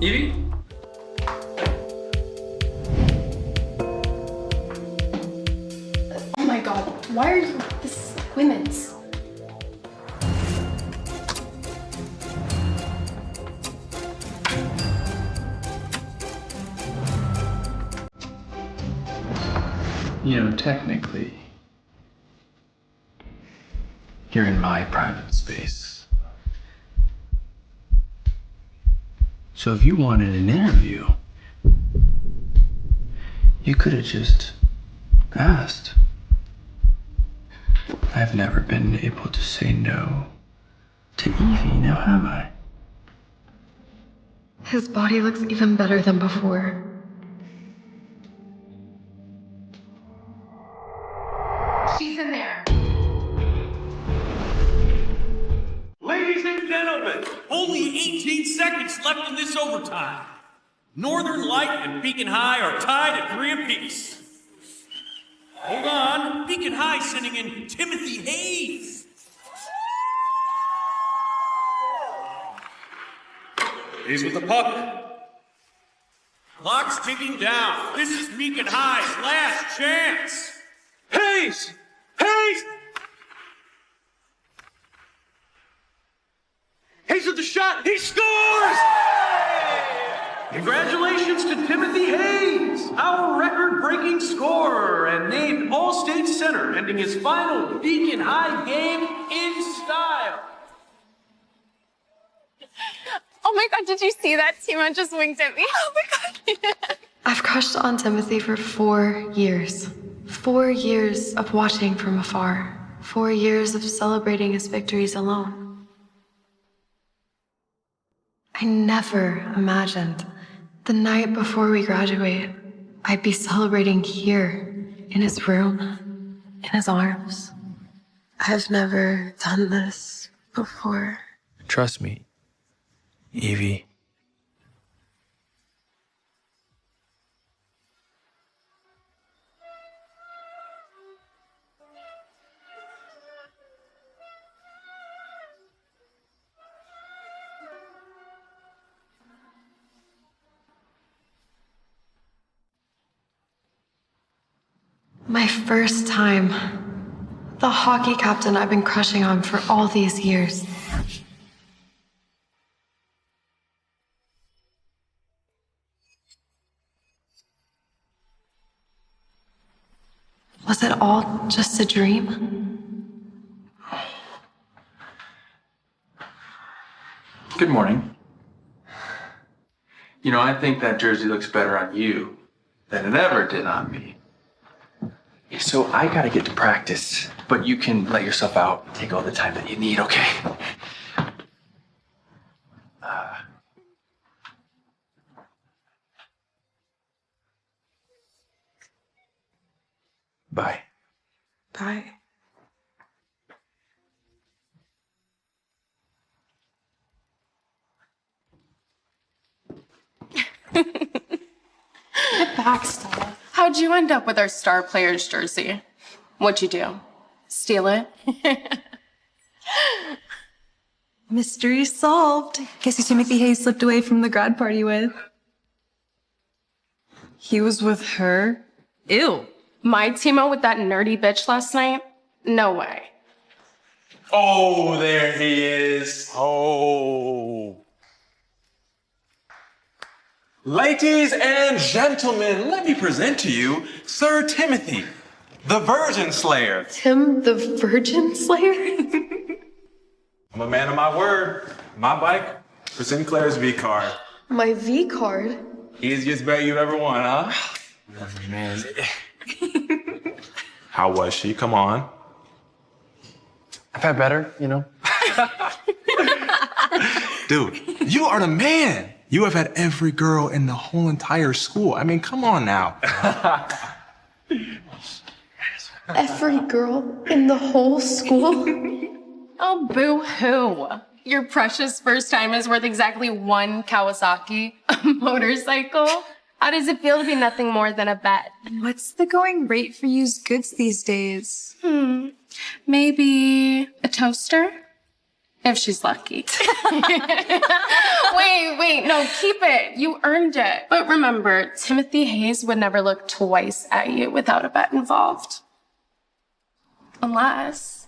Evie? Oh my god, why are you... This is women's. You know, technically, you're in my private space. So if you wanted an interview, you could have just asked. I've never been able to say no to Evie, now have I? His body looks even better than before. She's in there. Ladies and gentlemen, only 18 seconds left in this overtime. Northern Light and Beacon High are tied at 3 apiece. Hold on, Beacon High sending in Timothy Hayes. He's with the puck. Clock's ticking down. This is Beacon High's last chance. Hayes! Hayes! Hayes with the shot. He scores! Congratulations to Timothy Hayes, our record-breaking scorer and named All-State center, ending his final Beacon High game in style. Oh my god, did you see that? Tima just winked at me. Oh my god. I've crushed on Timothy for 4 years. 4 years of watching from afar. 4 years of celebrating his victories alone. I never imagined the night before we graduate, I'd be celebrating here, in his room, in his arms. I've never done this before. Trust me, Evie. My first time. The hockey captain I've been crushing on for all these years. Was it all just a dream? Good morning. You know, I think that jersey looks better on you than it ever did on me. So I gotta get to practice, but you can let yourself out, take all the time that you need, okay? Bye. Bye. Get back, Stella. How'd you end up with our star player's jersey? What'd you do? Steal it? Mystery solved. Guess who Timothy Hayes slipped away from the grad party with? He was with her? Ew. My Timo with that nerdy bitch last night? No way. Oh, there he is. Oh. Ladies and gentlemen, let me present to you Sir Timothy, the Virgin Slayer. Tim the Virgin Slayer? I'm a man of my word. My bike for Sinclair's V card. My V card? Easiest bet you've ever won, huh? Man. How was she? Come on. I've had better, you know? Dude, you are the man. You have had every girl in the whole entire school. I mean, come on now. Every girl in the whole school? Oh, boo-hoo. Your precious first time is worth exactly 1 Kawasaki, a motorcycle. How does it feel to be nothing more than a bet? What's the going rate for used goods these days? Maybe a toaster? If she's lucky. Wait, no, keep it. You earned it. But remember, Timothy Hayes would never look twice at you without a bet involved. Unless...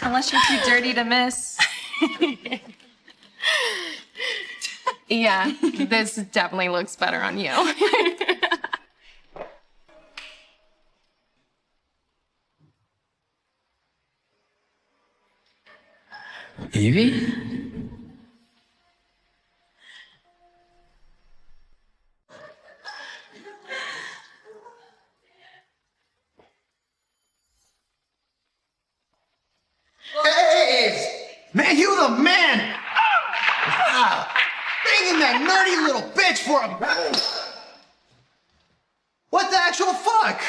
Unless you're too dirty to miss. Yeah, this definitely looks better on you. Evie? Hey! Man, you the man! Ah, banging that nerdy little bitch for a... What the actual fuck?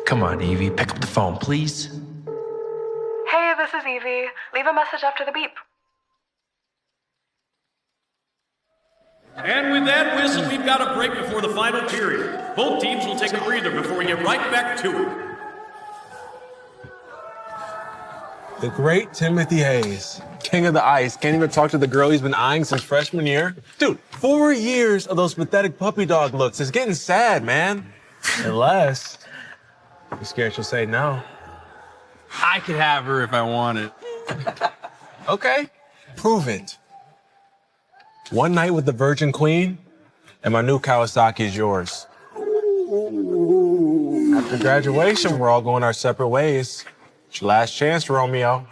Come on, Evie, pick up the phone, please. Hey, this is Evie. Leave a message after the beep. And with that whistle, we've got a break before the final period. Both teams will take a breather before we get right back to it. The great Timothy Hayes, king of the ice, can't even talk to the girl he's been eyeing since freshman year. Dude, 4 years of those pathetic puppy dog looks. It's getting sad, man. Unless you're scared she'll say no. I could have her if I wanted. Okay, prove it. One night with the Virgin Queen, and my new Kawasaki is yours. After graduation, we're all going our separate ways. It's your last chance, Romeo.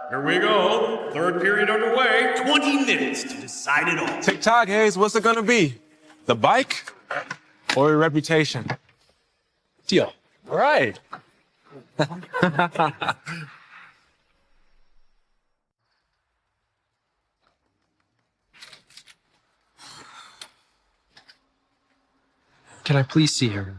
Here we go. Third period underway. 20 minutes to decide it all. TikTok, Hayes, what's it gonna be? The bike or your reputation? Deal. All right. Can I please see her?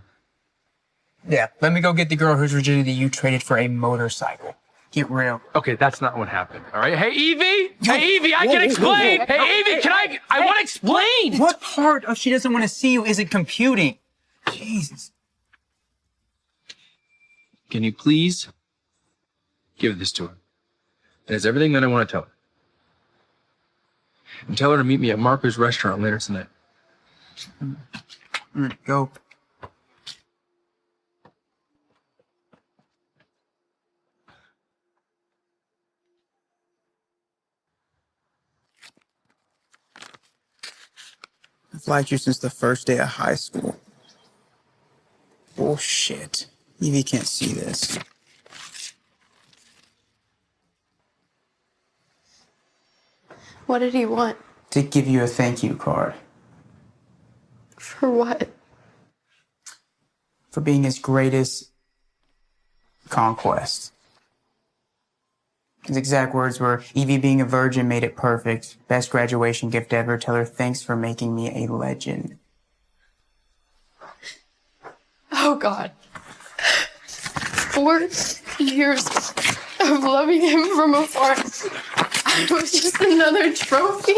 Yeah, let me go get the girl whose virginity you traded for a motorcycle. Get real. Okay, that's not what happened. All right. Hey, Evie. Hey, Evie. I can explain. Hey, Evie. Can I? I want to explain. What part of she doesn't want to see you isn't computing? Jesus. Can you please give this to her? It has everything that I want to tell her. And tell her to meet me at Marco's restaurant later tonight. Go. I've liked you since the first day of high school. Bullshit. Evie can't see this. What did he want? To give you a thank you card. For what? For being his greatest conquest. His exact words were, Evie being a virgin made it perfect. Best graduation gift ever. Tell her thanks for making me a legend. Oh, God. 4 years of loving him from afar. I was just another trophy.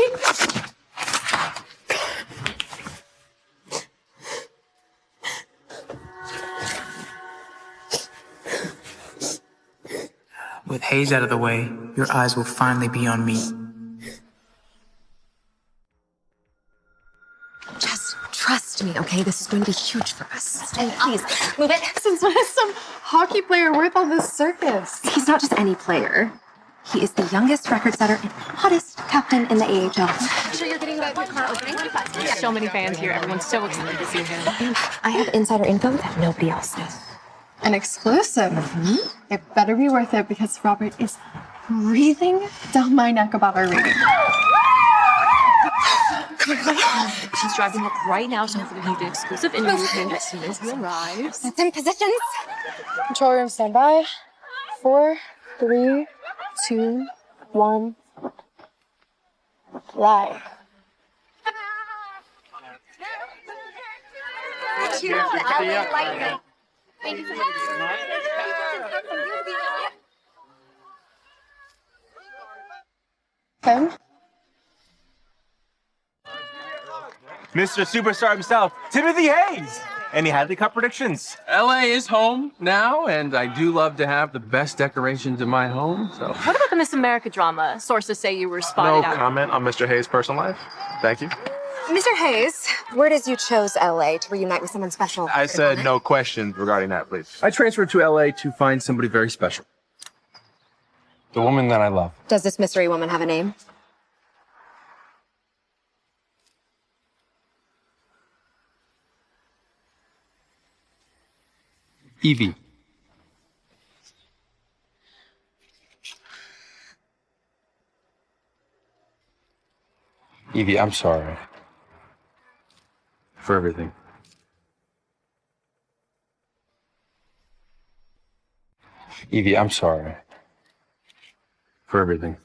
With Hayes out of the way, your eyes will finally be on me. Just trust me, okay? This is going to be huge for us. And please, move it. Since when is some hockey player worth all this circus? He's not just any player. He is the youngest record setter and hottest captain in the AHL. Sure you're getting that car opening? So many fans here. Everyone's so excited to see him. I have insider info that nobody else knows. An exclusive. It better be worth it because Robert is breathing down my neck about our rating. She's driving up right now, so hopefully we can get exclusive interview with him as soon as he arrives. That's in positions. Control room standby. 4, 3, 2, 1. Live. Him? Mr. Superstar himself, Timothy Hayes. Any Hadley Cup predictions? LA is home now, and I do love to have the best decorations in my home, so. What about the Miss America drama? Sources say you were spotted No out. comment on Mr. Hayes' personal life. Thank you. Mr. Hayes, word is you chose LA to reunite with someone special. I said no questions regarding that, please. I transferred to LA to find somebody very special. The woman that I love. Does this mystery woman have a name? Evie. Evie, I'm sorry. For everything. Evie, I'm sorry. For everything.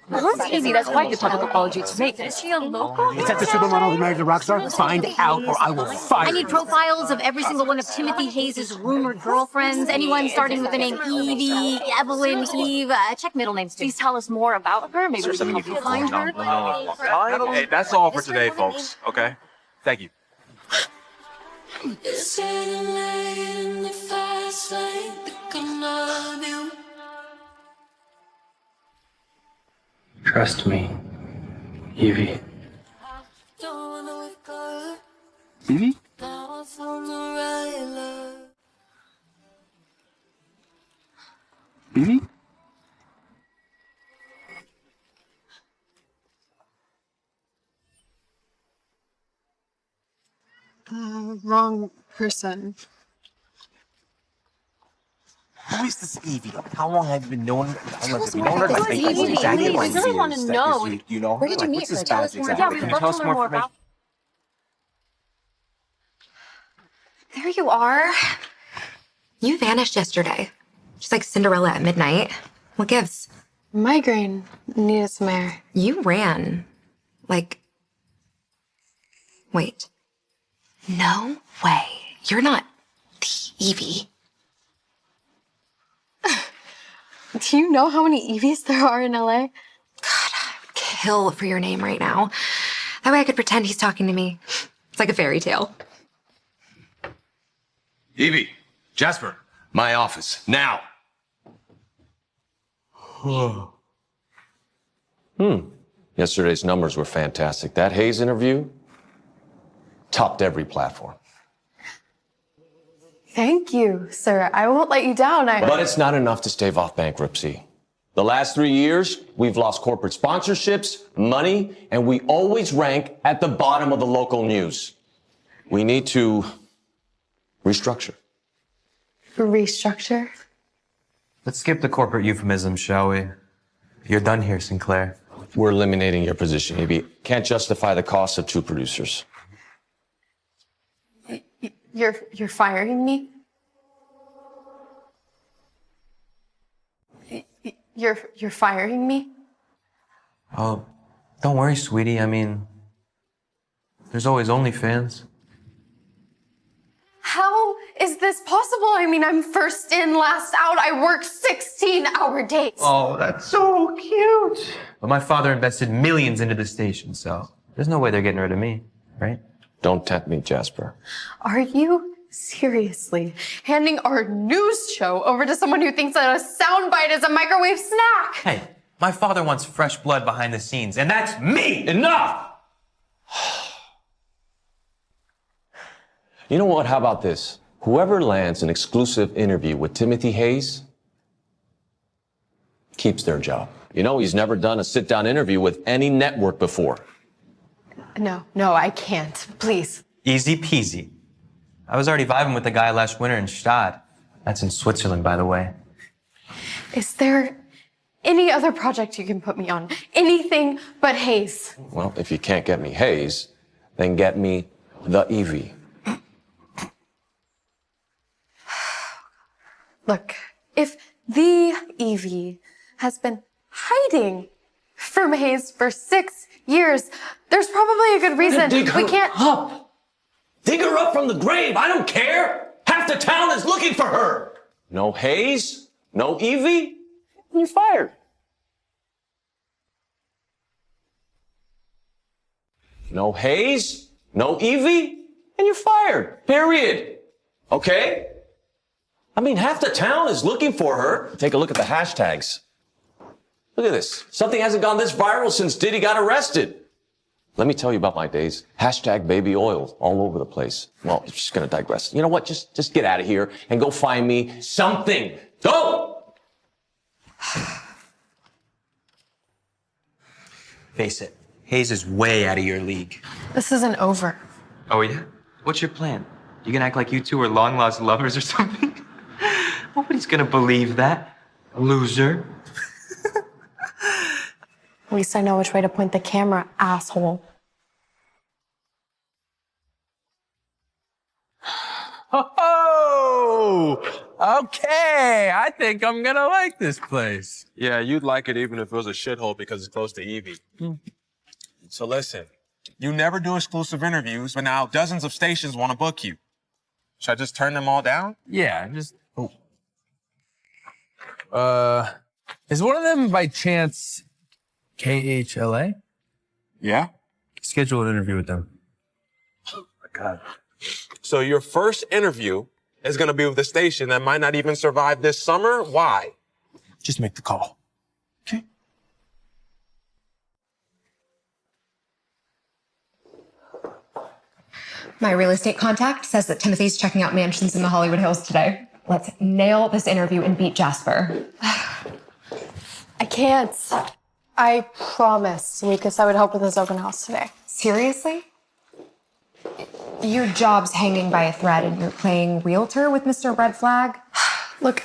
Well, that's easy. That's quite the public apology to make. Is she a local? Is that the supermodel who married the rock star? Find out or I will fire I need profiles of every single one of Timothy Hayes' rumored girlfriends. Anyone starting with the name Evie, Evelyn, Eve. Check middle names too. Please tell us more about her. Maybe we can help you find her. Hey, that's all for today, folks. Okay? Thank you. It's getting late in the fast lane. Think I love you. Trust me, Evie. Don't wanna wake up. Evie? Now I found the right love. Evie? Wrong person. Who is this Evie? How long have you been knowing her? Tell us more about this Evie. Exactly We really want to know. You know her? Where did you meet what's her? this Tell badge us more. exactly? Yeah, we Can would you tell love us to more learn more information? about. There you are. You vanished yesterday. Just like Cinderella at midnight. What gives? Migraine. Needed some air. You ran. Like. Wait. No way. You're not the Evie. Do you know how many Evies there are in LA? God, I would kill for your name right now. That way I could pretend he's talking to me. It's like a fairy tale. Evie, Jasper, my office, now. Yesterday's numbers were fantastic. That Hayes interview topped every platform. Thank you, sir. I won't let you down. But it's not enough to stave off bankruptcy. The last 3 years, we've lost corporate sponsorships, money, and we always rank at the bottom of the local news. We need to restructure. Restructure? Let's skip the corporate euphemisms, shall we? You're done here, Sinclair. We're eliminating your position, Evie. Can't justify the cost of 2 producers. You're firing me? You're firing me? Oh, don't worry, sweetie. I mean, there's always OnlyFans. How is this possible? I mean, I'm first in, last out. I work 16-hour days. Oh, that's so cute. But my father invested millions into the station, so there's no way they're getting rid of me, right? Don't tempt me, Jasper. Are you seriously handing our news show over to someone who thinks that a soundbite is a microwave snack? Hey, my father wants fresh blood behind the scenes, and that's me! Enough! You know what? How about this? Whoever lands an exclusive interview with Timothy Hayes keeps their job. You know, he's never done a sit-down interview with any network before. No, I can't. Please. Easy peasy. I was already vibing with the guy last winter in Stade. That's in Switzerland, by the way. Is there any other project you can put me on? Anything but Hayes. Well, if you can't get me Hayes, then get me the Evie. Look, if the Evie has been hiding from Hayes for 6 years, there's probably a good reason. We can't. Up. Dig her up from the grave. I don't care. Half the town is looking for her. No Hayes, no Evie, and you're fired. No Hayes, no Evie, and you're fired. Period. Okay? I mean, half the town is looking for her. Take a look at the hashtags. Look at this. Something hasn't gone this viral since Diddy got arrested. Let me tell you about my days. Hashtag baby oil all over the place. Well, I'm just gonna digress. You know what? Just get out of here and go find me something. Go! Face it, Hayes is way out of your league. This isn't over. Oh, yeah? What's your plan? You gonna act like you two are long-lost lovers or something? Nobody's gonna believe that. Loser. At least I know which way to point the camera, asshole. Oh, okay. I think I'm gonna like this place. Yeah, you'd like it even if it was a shithole because it's close to Evie. So listen, you never do exclusive interviews, but now dozens of stations want to book you. Should I just turn them all down? Yeah, just. Oh. Is one of them by chance KHLA? Yeah. Schedule an interview with them. Oh my God. So your first interview is going to be with a station that might not even survive this summer? Why? Just make the call. Okay. My real estate contact says that Timothy's checking out mansions in the Hollywood Hills today. Let's nail this interview and beat Jasper. I can't. I promised Lucas I would help with his open house today. Seriously? Your job's hanging by a thread and you're playing realtor with Mr. Red Flag? Look,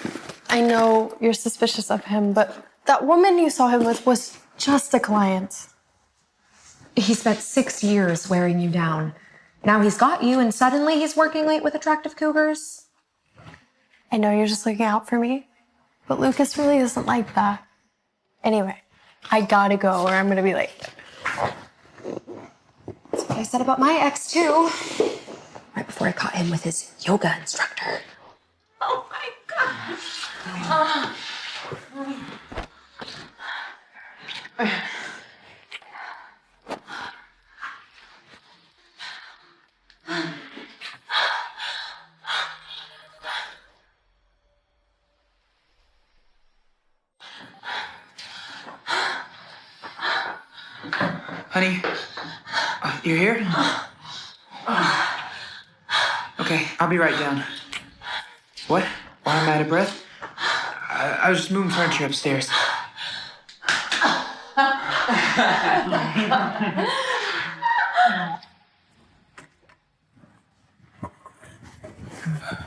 I know you're suspicious of him, but that woman you saw him with was just a client. He spent 6 years wearing you down. Now he's got you and suddenly he's working late with attractive cougars? I know you're just looking out for me, but Lucas really isn't like that. Anyway, I gotta go or I'm gonna be late. That's what I said about my ex too. Right before I caught him with his yoga instructor. Oh my God. Honey, you're here? Okay, I'll be right down. What? Why am I out of breath? I was just moving furniture upstairs. Hi.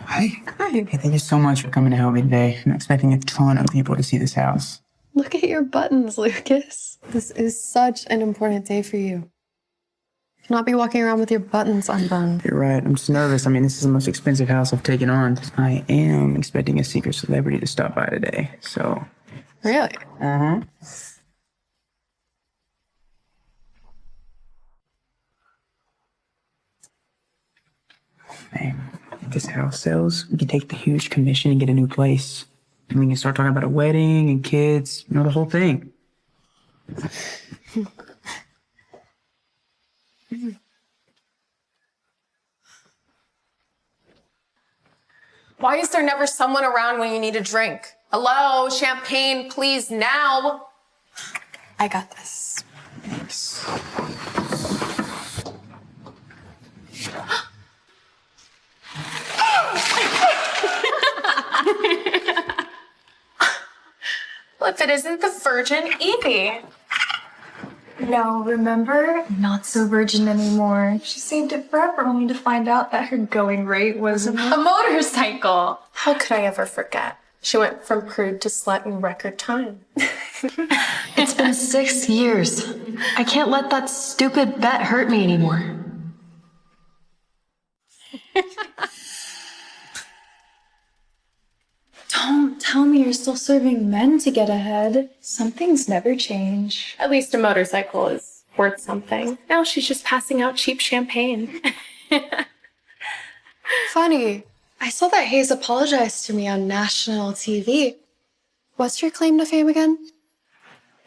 Hi. Hey, thank you so much for coming to help me today. I'm expecting a ton of people to see this house. Look at your buttons, Lucas. This is such an important day for you. You cannot be walking around with your buttons undone. You're right. I'm just nervous. I mean, this is the most expensive house I've taken on. I am expecting a secret celebrity to stop by today, so... Really? Uh-huh. Hey, if this house sells, we can take the huge commission and get a new place. And we can start talking about a wedding and kids, the whole thing. Why is there never someone around when you need a drink? Hello, champagne, please, now. I got this. Thanks. Well, if it isn't the Virgin Evie. No, remember? Not so virgin anymore. She saved it forever only to find out that her going rate was a motorcycle. How could I ever forget? She went from prude to slut in record time. It's been 6 years. I can't let that stupid bet hurt me anymore. Don't tell me you're still serving men to get ahead. Some things never change. At least a motorcycle is worth something. Now she's just passing out cheap champagne. Funny. I saw that Hayes apologized to me on national TV. What's your claim to fame again?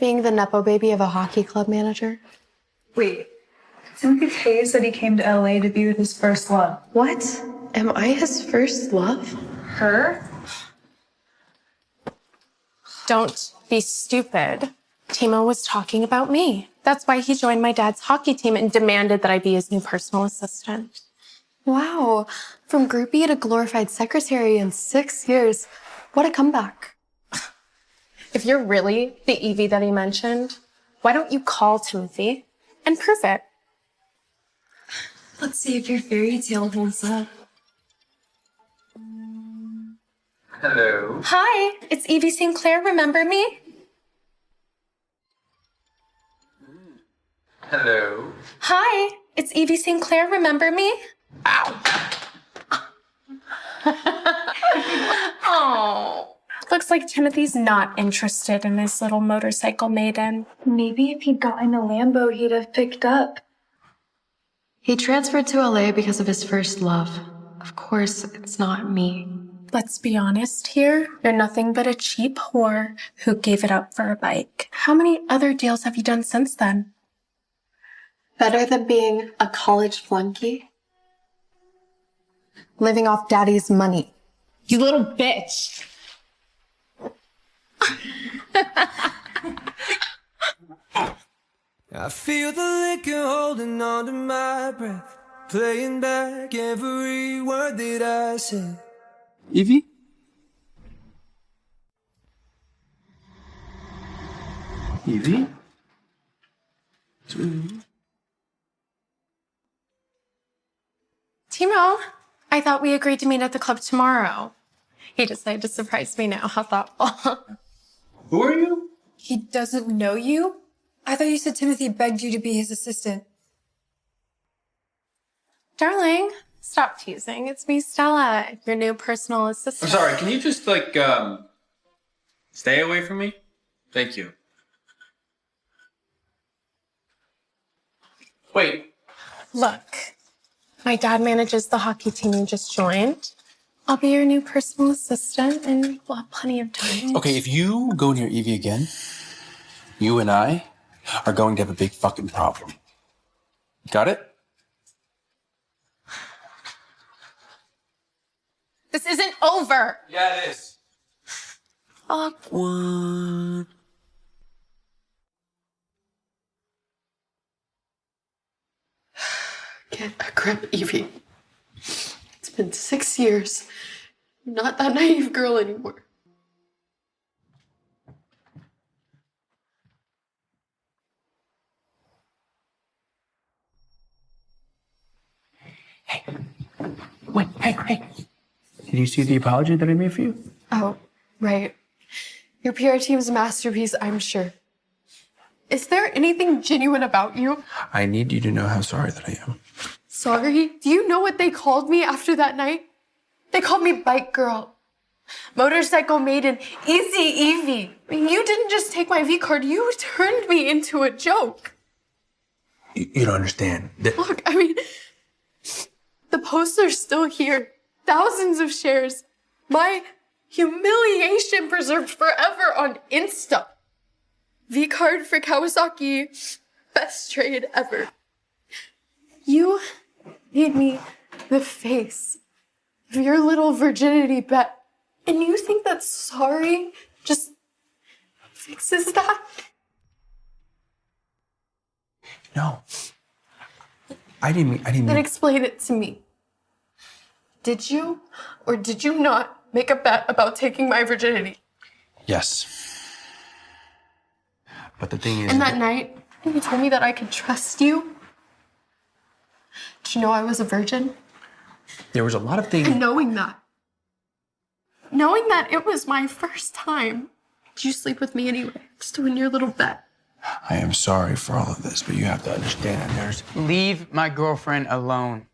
Being the nepo baby of a hockey club manager? Wait, Timothy Hayes said he came to LA to be with his first love. What? Am I his first love? Her? Don't be stupid. Timo was talking about me. That's why he joined my dad's hockey team and demanded that I be his new personal assistant. Wow, from groupie to glorified secretary in 6 years. What a comeback. If you're really the Evie that he mentioned, why don't you call Timothy and prove it? Let's see if your fairy tale holds up. Hello. Hi, it's Evie St. Clair. Remember me? Hello. Hi, it's Evie St. Clair. Remember me? Oh, looks like Timothy's not interested in his little motorcycle maiden. Maybe if he'd gotten a Lambo, he'd have picked up. He transferred to LA because of his first love. Of course, it's not me. Let's be honest here. You're nothing but a cheap whore who gave it up for a bike. How many other deals have you done since then? Better than being a college flunky? Living off daddy's money. You little bitch. I feel the liquor holding on to my breath, playing back every word that I said. Evie? Evie? Timo, I thought we agreed to meet at the club tomorrow. He decided to surprise me now. How thoughtful. Who are you? He doesn't know you? I thought you said Timothy begged you to be his assistant. Darling, stop teasing. It's me, Stella, your new personal assistant. I'm sorry, can you just, stay away from me? Thank you. Wait. Look, my dad manages the hockey team you just joined. I'll be your new personal assistant and we'll have plenty of time. Okay, if you go near Evie again, you and I are going to have a big fucking problem. Got it? This isn't over. Yeah, it is. Awkward. Get a grip, Evie. It's been 6 years. I'm not that naive girl anymore. Wait, hey. Did you see the apology that I made for you? Oh, right. Your PR team's a masterpiece, I'm sure. Is there anything genuine about you? I need you to know how sorry that I am. Sorry? Do you know what they called me after that night? They called me Bike Girl, Motorcycle Maiden, Easy Evie. I mean, you didn't just take my V card, you turned me into a joke. You don't understand. Look, I mean, the poster's still here. Thousands of shares. My humiliation preserved forever on Insta. V card for Kawasaki. Best trade ever. You made me the face of your little virginity bet. And you think that sorry just fixes that? No. I didn't Then mean. explain it to me. Did you or did you not make a bet about taking my virginity? Yes. But the thing is. And that night, you told me that I could trust you. Did you know I was a virgin? There was a lot of things. And knowing that it was my first time, did you sleep with me anyway? Just to win your little bet. I am sorry for all of this, but you have to understand there's. Leave my girlfriend alone.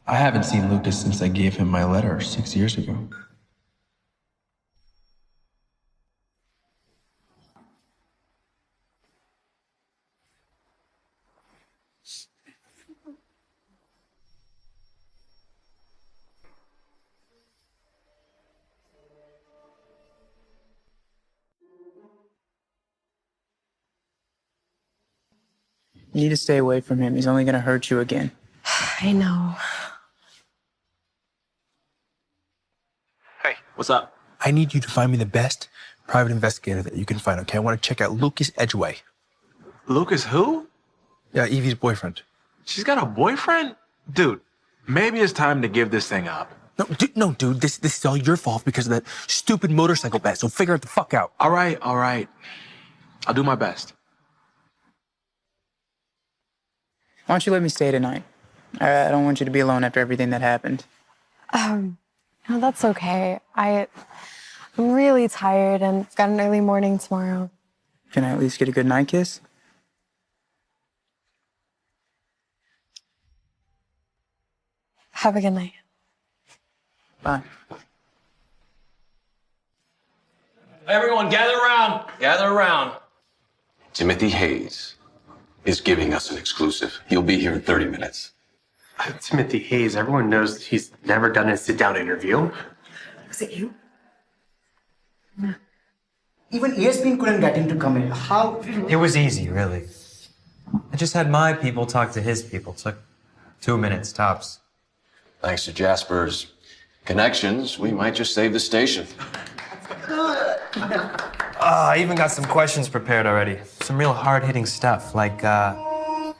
I haven't seen Lucas since I gave him my letter 6 years ago. You need to stay away from him. He's only gonna hurt you again. I know. Hey, what's up? I need you to find me the best private investigator that you can find, okay? I want to check out Lucas Edgeway. Lucas who? Yeah, Evie's boyfriend. She's got a boyfriend? Dude, maybe it's time to give this thing up. No, dude, this is all your fault because of that stupid motorcycle bet, so figure it the fuck out. All right. I'll do my best. Why don't you let me stay tonight? I don't want you to be alone after everything that happened. No, that's okay. I'm really tired and got an early morning tomorrow. Can I at least get a good night kiss? Have a good night. Bye. Everyone, gather around. Gather around. Timothy Hayes is giving us an exclusive. He'll be here in 30 minutes. Timothy Hayes, everyone knows he's never done a sit-down interview. Was it you? No. Even ESPN couldn't get him to come in. How? It was easy, really. I just had my people talk to his people. Took 2 minutes tops. Thanks to Jasper's connections, we might just save the station. I even got some questions prepared already. Some real hard-hitting stuff, like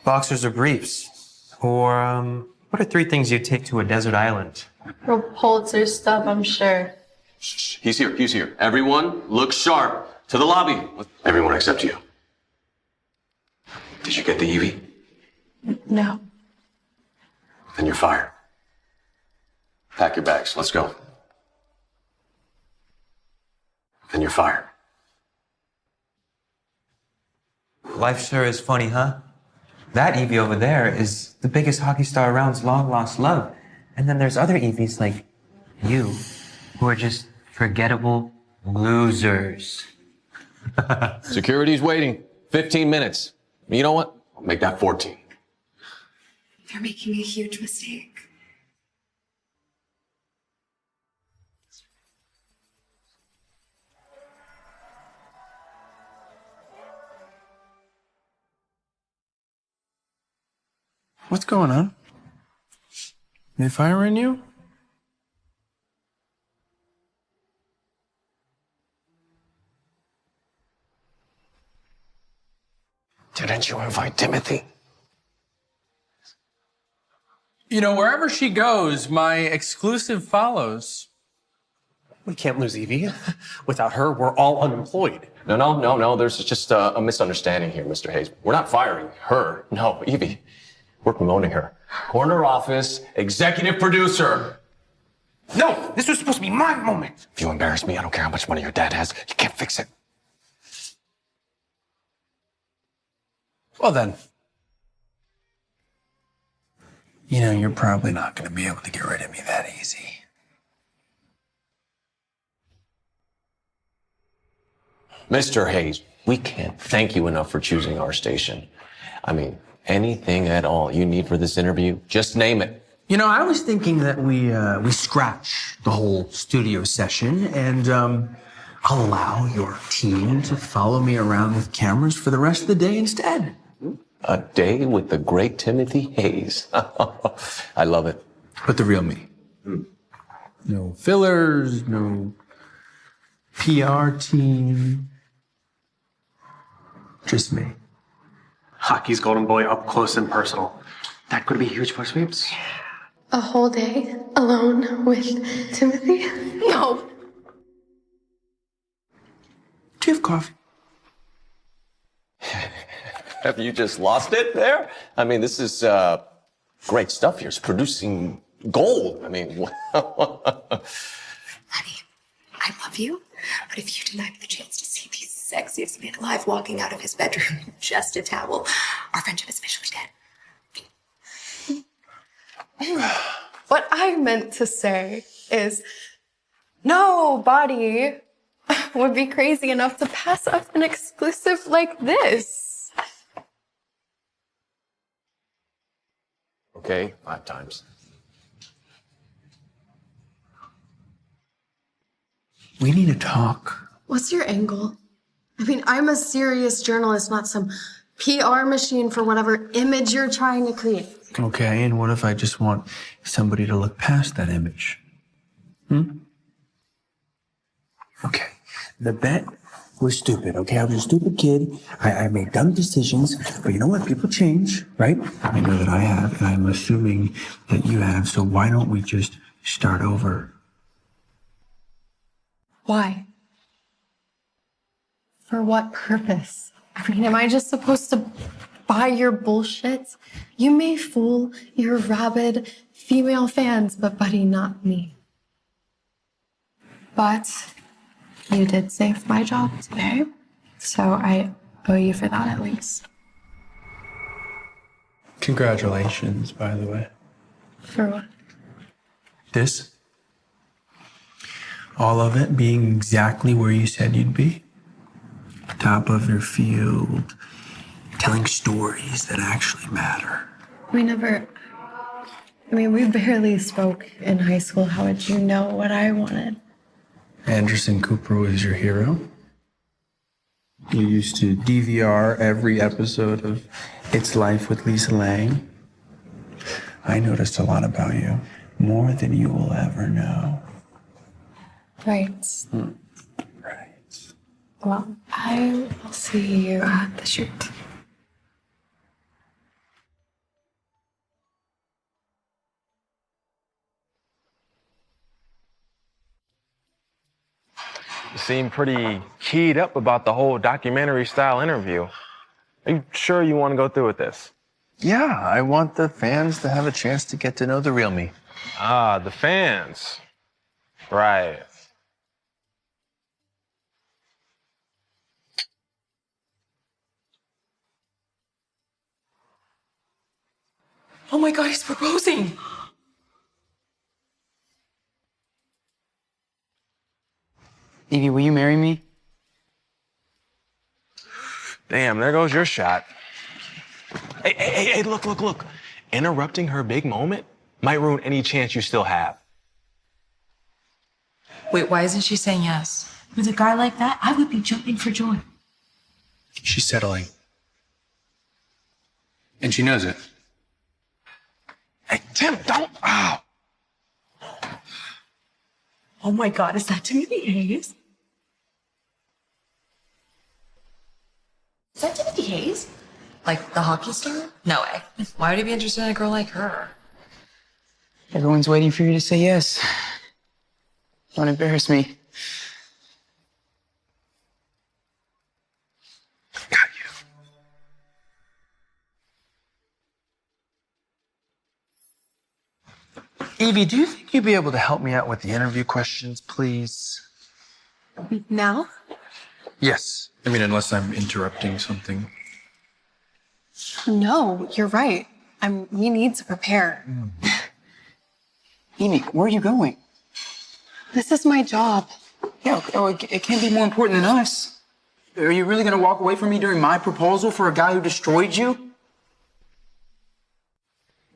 boxers or briefs. Or, what are 3 things you'd take to a desert island? Real Pulitzer stuff, I'm sure. Shh, he's here. Everyone, look sharp. To the lobby. Everyone except you. Did you get the Evie? No. Then you're fired. Pack your bags. Let's go. Then you're fired. Life sure is funny, huh? That Evie over there is the biggest hockey star around's long-lost love. And then there's other Evies like you, who are just forgettable losers. Security's waiting. 15 minutes. You know what? I'll make that 14. They're making a huge mistake. What's going on? They firing you? Didn't you invite Timothy? You know, wherever she goes, my exclusive follows. We can't lose Evie. Without her, we're all unemployed. No. There's just a misunderstanding here, Mr. Hayes. We're not firing her. No, Evie. We're promoting her. Corner office, executive producer. No, this was supposed to be my moment. If you embarrass me, I don't care how much money your dad has. You can't fix it. Well then. You know, you're probably not going to be able to get rid of me that easy. Mr. Hayes, we can't thank you enough for choosing our station. I mean, anything at all you need for this interview, just name it. You know, I was thinking that we scratch the whole studio session and I'll allow your team to follow me around with cameras for the rest of the day instead. A day with the great Timothy Hayes. I love it. But the real me. No fillers, no PR team. Just me. Hockey's golden boy up close and personal. That could be huge for sweeps. A whole day alone with Timothy? No. Do you have coffee? Have you just lost it there? I mean, this is great stuff here. It's producing gold. I mean, Honey, I love you, but if you deny me the chance to see the sexiest man alive walking out of his bedroom with just a towel, our friendship is officially dead. What I meant to say is nobody would be crazy enough to pass up an exclusive like this. okay, 5 times. We need to talk. What's your angle? I mean, I'm a serious journalist, not some PR machine for whatever image you're trying to create. Okay, and what if I just want somebody to look past that image? Okay, the bet was stupid, okay? I was a stupid kid. I made dumb decisions, but you know what? People change, right? I know that I have, and I'm assuming that you have, so why don't we just start over? Why? For what purpose? I mean, am I just supposed to buy your bullshit? You may fool your rabid female fans, but buddy, not me. But you did save my job today, so I owe you for that at least. Congratulations, by the way. For what? This? All of it being exactly where you said you'd be. Top of your field, telling stories that actually matter. We barely spoke in high school. How would you know what I wanted? Anderson Cooper was your hero. You used to DVR every episode of It's Life with Lisa Lang. I noticed a lot about you, more than you will ever know. Right. Well, I will see you at the shoot. You seem pretty keyed up about the whole documentary-style interview. Are you sure you want to go through with this? Yeah, I want the fans to have a chance to get to know the real me. Ah, the fans. Right. Oh my God, he's proposing. Evie, will you marry me? Damn, there goes your shot. Hey, look. Interrupting her big moment might ruin any chance you still have. Wait, why isn't she saying yes? With a guy like that, I would be jumping for joy. She's settling. And she knows it. Hey, Tim, don't. Oh. Oh my God, is that Timothy Hayes? Is that Timothy Hayes? Like the hockey star? No way. Why would he be interested in a girl like her? Everyone's waiting for you to say yes. Don't embarrass me. Evie, do you think you'd be able to help me out with the interview questions, please? Now? Yes. I mean, unless I'm interrupting something. No, you're right. We need to prepare. Evie, where are you going? This is my job. Yeah, it can't be more important than us. Are you really gonna walk away from me during my proposal for a guy who destroyed you?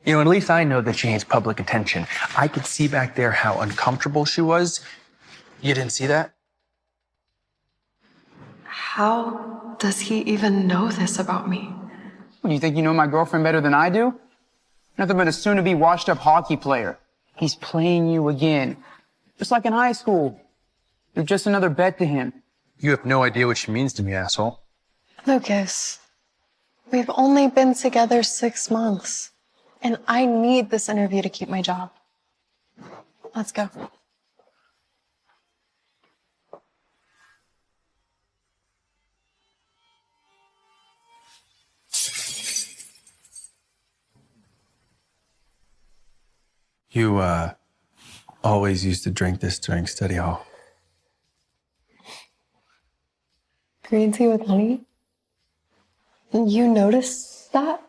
You know, at least I know that she needs public attention. I could see back there how uncomfortable she was. You didn't see that? How does he even know this about me? What, do you think you know my girlfriend better than I do? Nothing but a soon-to-be washed-up hockey player. He's playing you again. Just like in high school. You're just another bet to him. You have no idea what she means to me, asshole. Lucas, we've only been together 6 months. And I need this interview to keep my job. Let's go. You, always used to drink this during study hall. Green tea with honey? You noticed that?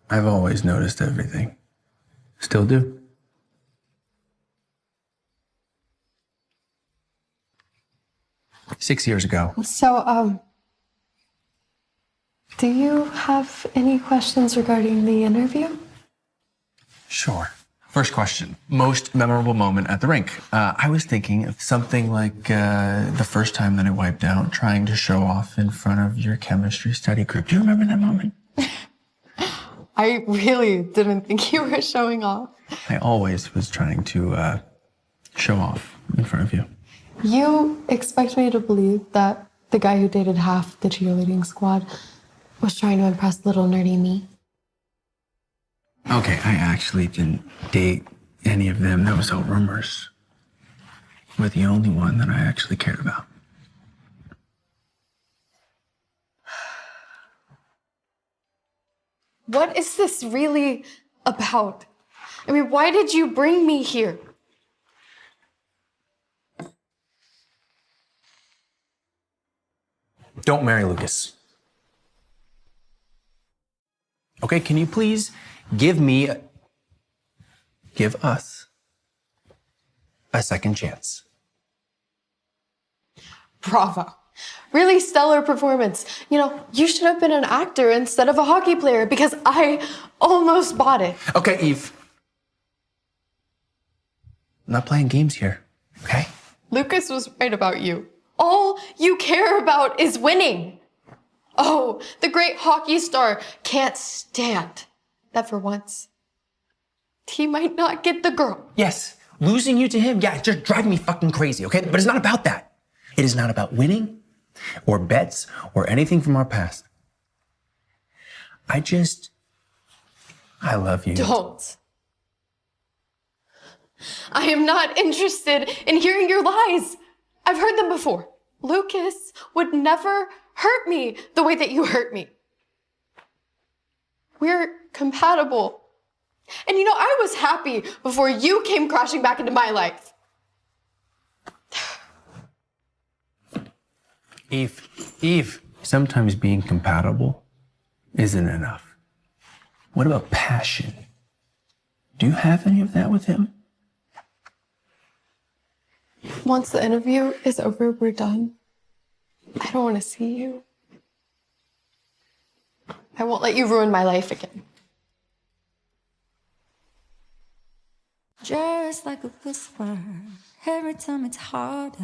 I've always noticed everything. Still do. Six years ago. So, do you have any questions regarding the interview? Sure. First question. Most memorable moment at the rink. I was thinking of something like the first time that I wiped out trying to show off in front of your chemistry study group. Do you remember that moment? I really didn't think you were showing off. I always was trying to show off in front of you. You expect me to believe that the guy who dated half the cheerleading squad was trying to impress little nerdy me? Okay, I actually didn't date any of them. That was all rumors. You're the only one that I actually cared about. What is this really about? I mean, why did you bring me here? Don't marry Lucas. Okay, can you please give us a second chance? Bravo. Really stellar performance. You know, you should have been an actor instead of a hockey player because I almost bought it. Okay, Eve. I'm not playing games here, okay? Lucas was right about you. All you care about is winning. Oh, the great hockey star can't stand that for once he might not get the girl. Yes, losing you to him, yeah, it's just driving me fucking crazy, okay? But it's not about that. It is not about winning or bets or anything from our past. I love you. Don't. I am not interested in hearing your lies. I've heard them before. Lucas would never hurt me the way that you hurt me. We're compatible. And you know, I was happy before you came crashing back into my life. Eve, sometimes being compatible isn't enough. What about passion? Do you have any of that with him? Once the interview is over, we're done. I don't want to see you. I won't let you ruin my life again. Just like a whisper, every time it's harder.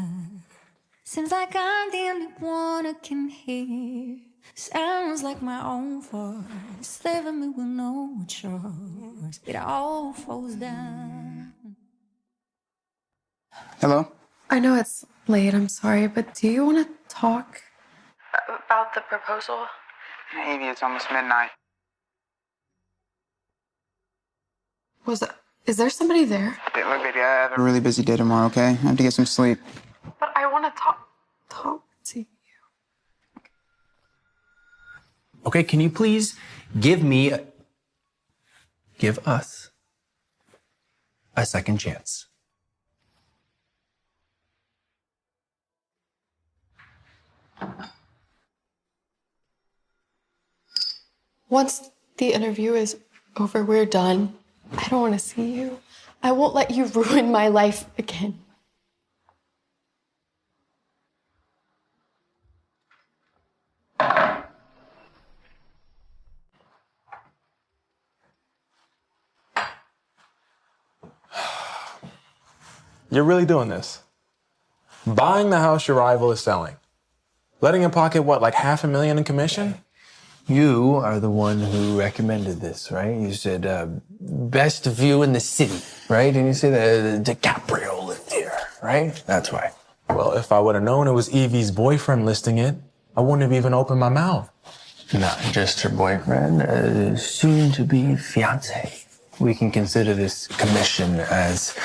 Seems like I'm the only one I can hear. Sounds like my own voice, leaving me with no choice. It all falls down. Hello? I know it's late, I'm sorry, but do you want to talk? About the proposal? Maybe it's almost midnight. Is there somebody there? Hey, look, baby, I have a really busy day tomorrow, okay? I have to get some sleep. But I want to talk to you. Okay, can you please give us a second chance? Once the interview is over, we're done. I don't want to see you. I won't let you ruin my life again. You're really doing this? Buying the house your rival is selling? Letting him pocket, what, like $500,000 in commission? You are the one who recommended this, right? You said, best view in the city, right? And you said the DiCaprio lived here, right? That's why. Well, if I would have known it was Evie's boyfriend listing it, I wouldn't have even opened my mouth. Not just her boyfriend, soon to be fiance. We can consider this commission as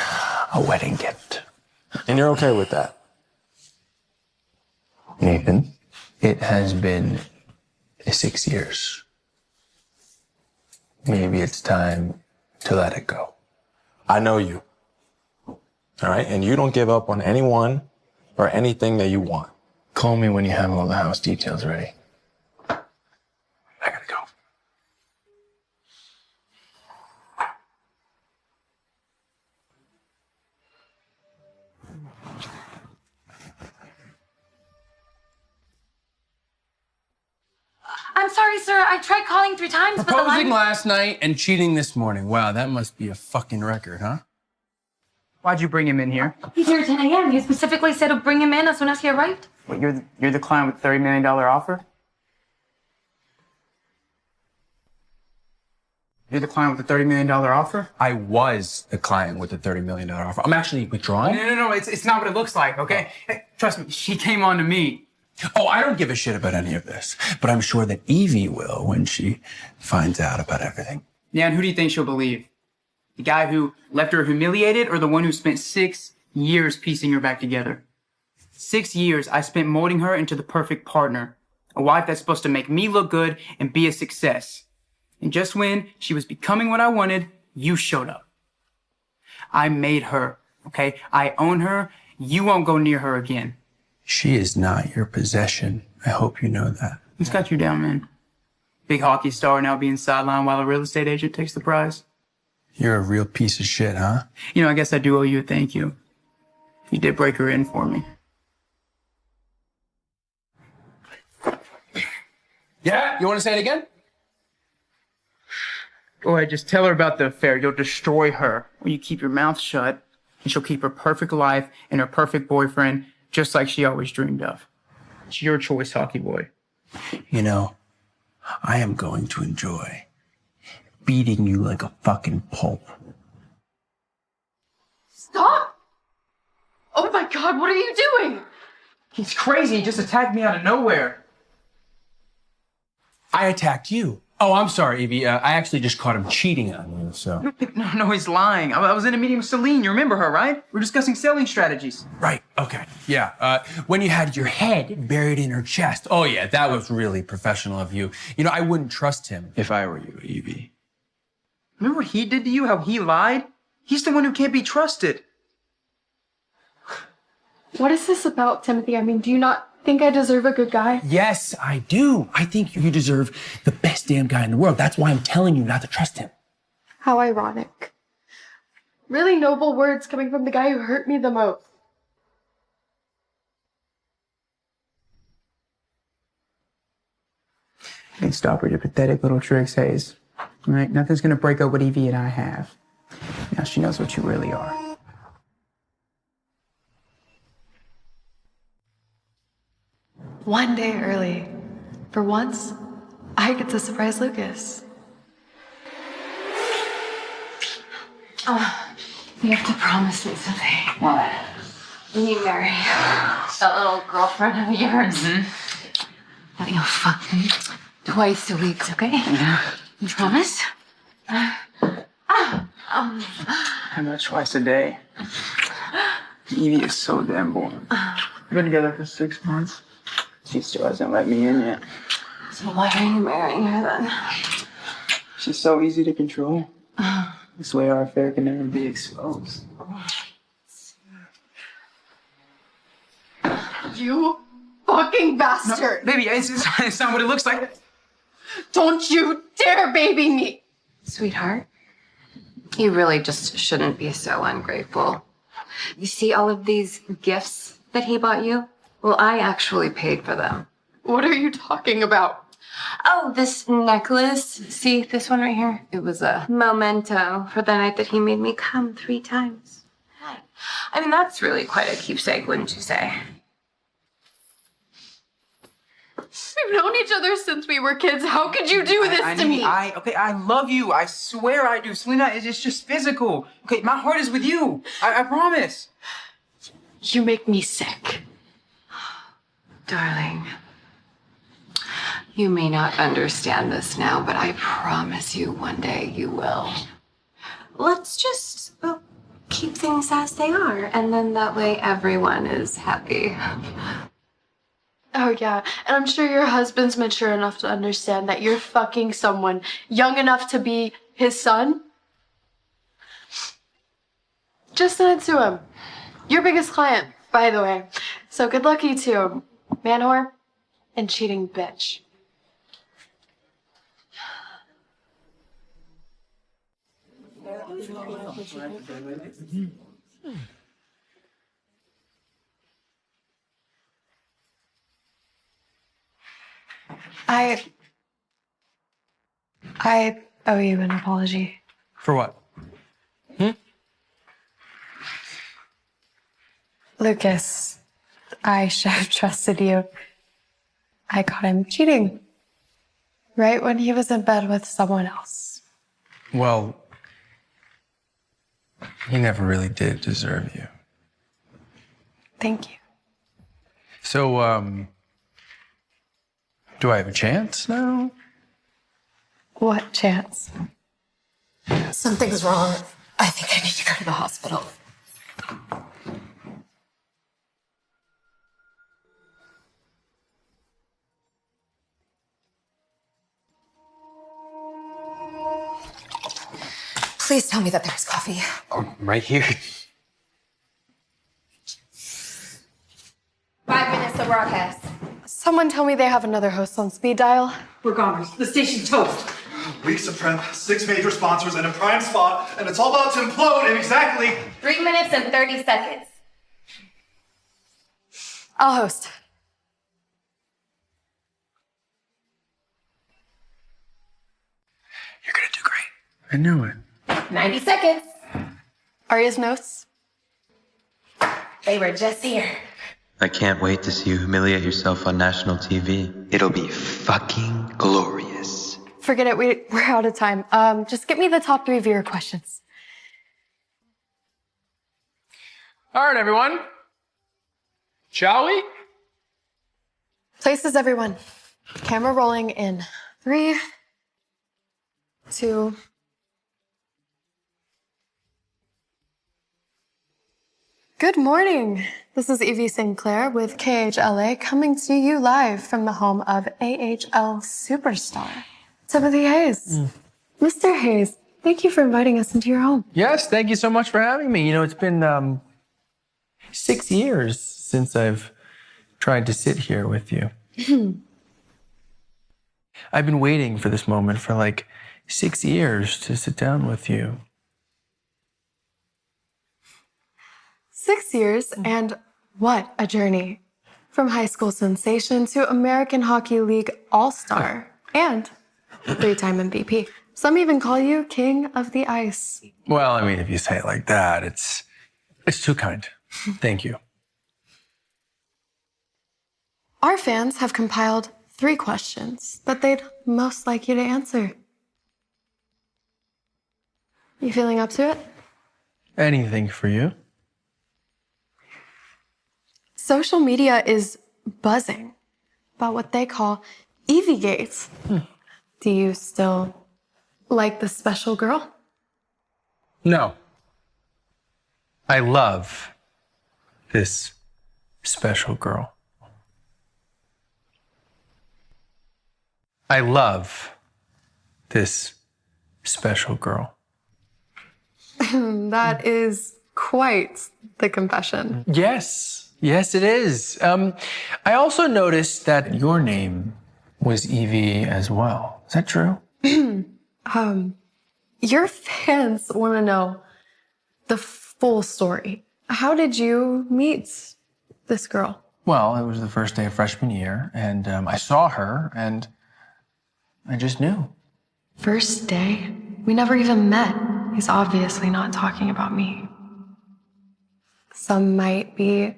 a wedding gift. And you're okay with that? Nathan, it has been 6 years. Maybe it's time to let it go. I know you. All right? And you don't give up on anyone or anything that you want. Call me when you have all the house details ready. I gotta go. I'm sorry, sorry, sir. I tried calling 3 times, but the Proposing line... last night and cheating this morning. Wow, that must be a fucking record, huh? Why'd you bring him in here? He's here at 10 a.m. You specifically said to bring him in as soon as he arrived. What, you're the client with the $30 million offer? You're the client with the $30 million offer? I was the client with the $30 million offer. I'm actually withdrawing. No, it's not what it looks like, okay? Hey, trust me, she came on to me. Oh, I don't give a shit about any of this, but I'm sure that Evie will when she finds out about everything. Yeah, and who do you think she'll believe? The guy who left her humiliated, or the one who spent 6 years piecing her back together? 6 years I spent molding her into the perfect partner. A wife that's supposed to make me look good and be a success. And just when she was becoming what I wanted, you showed up. I made her, okay? I own her. You won't go near her again. She is not your possession. I hope you know that. Who's got you down, man? Big hockey star now being sidelined while a real estate agent takes the prize? You're a real piece of shit, huh? You know, I guess I do owe you a thank you. You did break her in for me. Yeah? You want to say it again? Go ahead, just tell her about the affair. You'll destroy her. Or you keep your mouth shut, and she'll keep her perfect life and her perfect boyfriend, just like she always dreamed of. It's your choice, hockey boy. You know, I am going to enjoy beating you like a fucking pulp. Stop! Oh my God, what are you doing? He's crazy. He just attacked me out of nowhere. I attacked you. Oh, I'm sorry, Evie. I actually just caught him cheating on you, so. No, he's lying. I was in a meeting with Celine. You remember her, right? We're discussing selling strategies. Right, okay. Yeah, when you had your head buried in her chest. Oh, yeah, that was really professional of you. You know, I wouldn't trust him if I were you, Evie. Remember what he did to you? How he lied? He's the one who can't be trusted. What is this about, Timothy? I mean, do you not think I deserve a good guy? Yes, I do. I think you deserve the best damn guy in the world. That's why I'm telling you not to trust him. How ironic. Really noble words coming from the guy who hurt me the most. Hey, stop with your pathetic little tricks, Hayes. All right? Nothing's gonna break up what Evie and I have. Now she knows what you really are. One day early. For once, I get to surprise Lucas. Oh, you have to promise me something. What? When you marry that little girlfriend of yours, that you'll fuck me twice a week, okay? Yeah. You promise? How about twice a day? Evie is so damn boring. We've been together for 6 months. She still hasn't let me in yet. So why are you marrying her then? She's so easy to control. This way our affair can never be exposed. You fucking bastard! No, baby, it's not what it looks like. Don't you dare baby me! Sweetheart, you really just shouldn't be so ungrateful. You see all of these gifts that he bought you? Well, I actually paid for them. What are you talking about? Oh, this necklace. See, this one right here? It was a memento for the night that he made me come 3 times. I mean, that's really quite a keepsake, wouldn't you say? We've known each other since we were kids. How could you do this to me? I love you. I swear I do. Selena, it's just physical. Okay, my heart is with you. I promise. You make me sick. Darling, you may not understand this now, but I promise you one day you will. Let's just keep things as they are, and then that way everyone is happy. Oh yeah, and I'm sure your husband's mature enough to understand that you're fucking someone young enough to be his son. Just send it to him. Your biggest client, by the way. So good luck, you two. Man whore and cheating bitch. I owe you an apology. For what? Lucas, I should have trusted you. I caught him cheating. Right when he was in bed with someone else. Well, he never really did deserve you. Thank you. So, do I have a chance now? What chance? Something's wrong. I think I need to go to the hospital. Please tell me that there's coffee. Oh, right here. 5 minutes to broadcast. Someone tell me they have another host on speed dial. We're goners. The station's toast. Weeks of prep, 6 major sponsors, and a prime spot, and it's all about to implode in exactly 3 minutes and 30 seconds. I'll host. I knew it. 90 seconds. Arya's notes. They were just here. I can't wait to see you humiliate yourself on national TV. It'll be fucking glorious. Forget it, we're out of time. Just get me the top 3 viewer questions. All right, everyone. Shall we? Places everyone. Camera rolling in 3, 2. Good morning. This is Evie Sinclair with KHLA coming to you live from the home of AHL superstar, Timothy Hayes. Mr. Hayes, thank you for inviting us into your home. Yes, thank you so much for having me. You know, it's been 6 years since I've tried to sit here with you. I've been waiting for this moment for like 6 years to sit down with you. 6 years, and what a journey. From high school sensation to American Hockey League All-Star and 3-time MVP. Some even call you King of the Ice. Well, I mean, if you say it like that, it's too kind. Thank you. Our fans have compiled 3 questions that they'd most like you to answer. You feeling up to it? Anything for you. Social media is buzzing about what they call Evie Gates. Do you still like the special girl? No. I love this special girl. I love this special girl. That is quite the confession. Yes. Yes, it is. I also noticed that your name was Evie as well. Is that true? Your fans want to know the full story. How did you meet this girl? Well, it was the first day of freshman year, and I saw her, and I just knew. First day? We never even met. He's obviously not talking about me. Some might be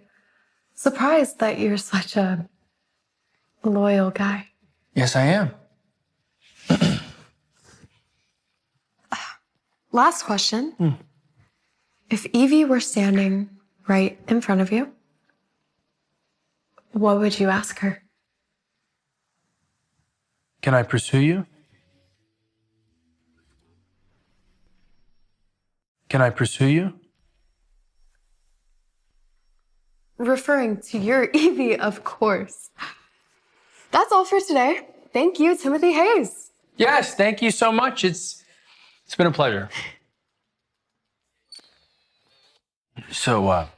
surprised that you're such a loyal guy. Yes, I am. Last question. If Evie were standing right in front of you, what would you ask her? Can I pursue you? Can I pursue you? Referring to your Evie, of course. That's all for today. Thank you, Timothy Hayes. Yes, thank you so much. It's been a pleasure. So,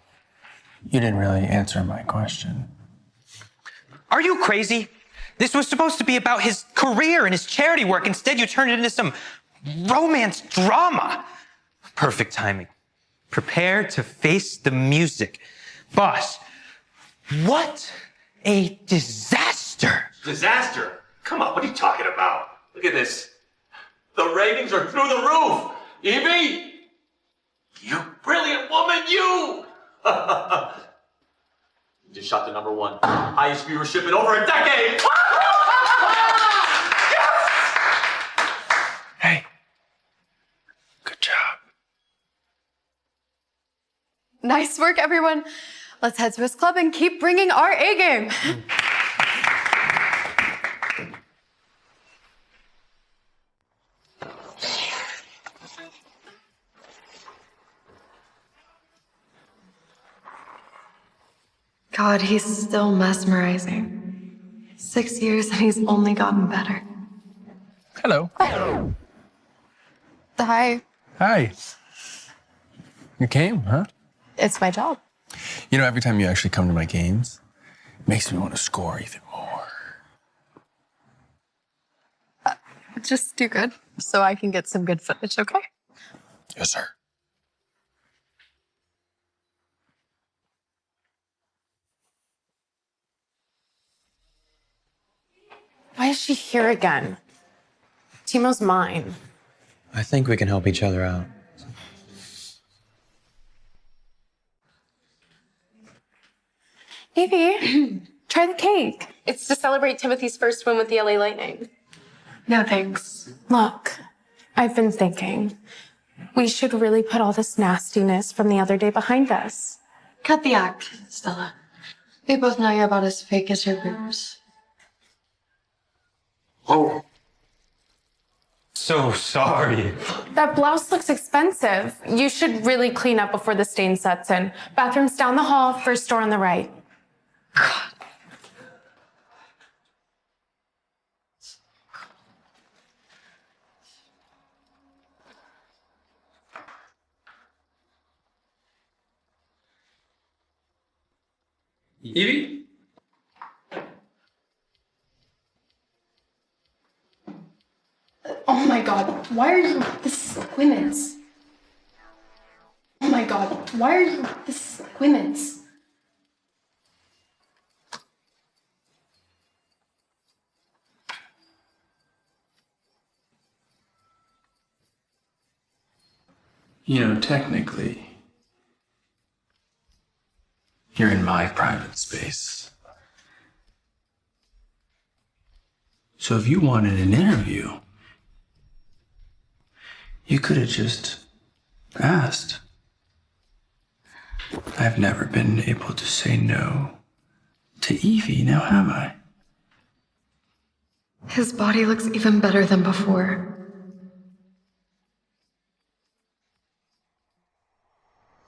you didn't really answer my question. Are you crazy? This was supposed to be about his career and his charity work. Instead, you turned it into some romance drama. Perfect timing. Prepare to face the music. Boss, what a disaster. Disaster? Come on, what are you talking about? Look at this. The ratings are through the roof. Evie, you brilliant woman, you! You just shot the #1 highest viewership in over a decade. Hey, good job. Nice work, everyone. Let's head to his club and keep bringing our A game. God, he's still mesmerizing. 6 years and he's only gotten better. Hello. Hi. Hi. You came, huh? It's my job. You know, every time you actually come to my games, it makes me want to score even more. Just do good so I can get some good footage, okay? Yes, sir. Why is she here again? Timo's mine. I think we can help each other out. Evie, try the cake. It's to celebrate Timothy's first win with the LA Lightning. No thanks. Look, I've been thinking. We should really put all this nastiness from the other day behind us. Cut the act, Stella. We both know you're about as fake as your boobs. Oh. So sorry. That blouse looks expensive. You should really clean up before the stain sets in. Bathroom's down the hall, first door on the right. Evie? Oh my god, why are you this women's? Oh my god, why are you this women's? You know, technically, you're in my private space. So if you wanted an interview, you could have just asked. I've never been able to say no to Evie, now have I? His body looks even better than before.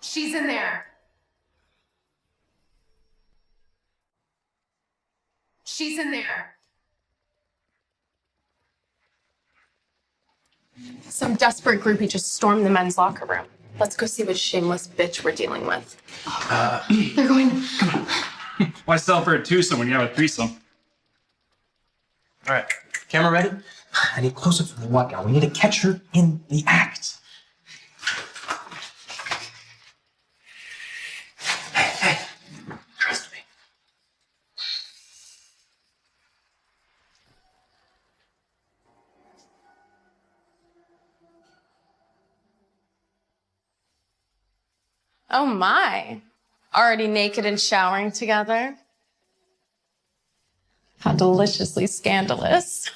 She's in there. She's in there. Some desperate groupie just stormed the men's locker room. Let's go see what shameless bitch we're dealing with. They're going. Why sell for a twosome when you have a threesome? All right, camera ready? I need close-up from the workout. We need to catch her in the act. Hey, trust me. Oh my. Already naked and showering together? How deliciously scandalous.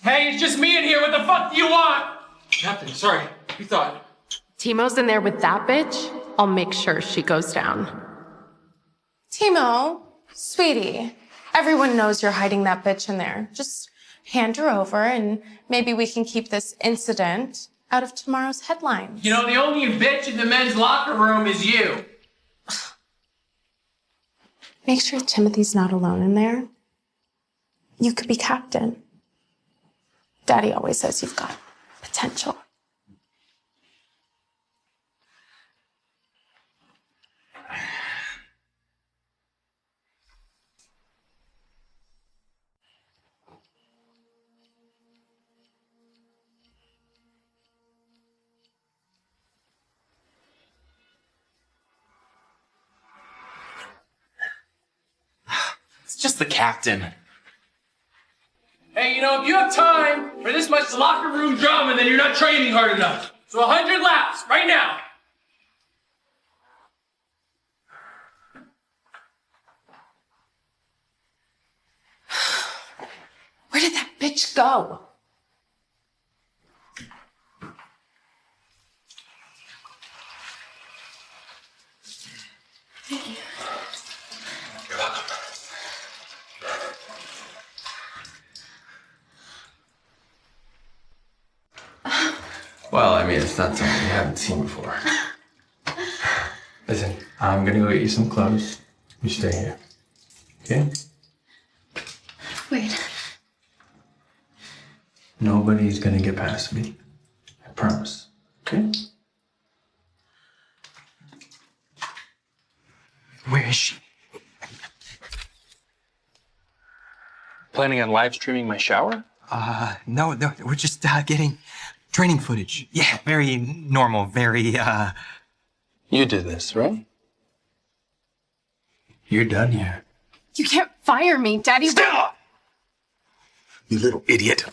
Hey, it's just me in here. What the fuck do you want? Captain, sorry. You thought. Timo's in there with that bitch. I'll make sure she goes down. Timo, sweetie, everyone knows you're hiding that bitch in there. Just hand her over and maybe we can keep this incident out of tomorrow's headline. You know, the only bitch in the men's locker room is you. Make sure Timothy's not alone in there. You could be captain. Daddy always says you've got potential. It's just the captain. Hey, if you have time for this much locker room drama, then you're not training hard enough. So 100 laps, right now. Where did that bitch go? Well, I mean, it's not something you haven't seen before. Listen, I'm gonna go get you some clothes. You stay here. Okay? Wait. Nobody's gonna get past me. I promise. Okay? Where is she? Planning on live streaming my shower? No, we're just getting training footage. Yeah, very normal, very, You did this, right? You're done here. You can't fire me, Daddy. Stop! You little idiot.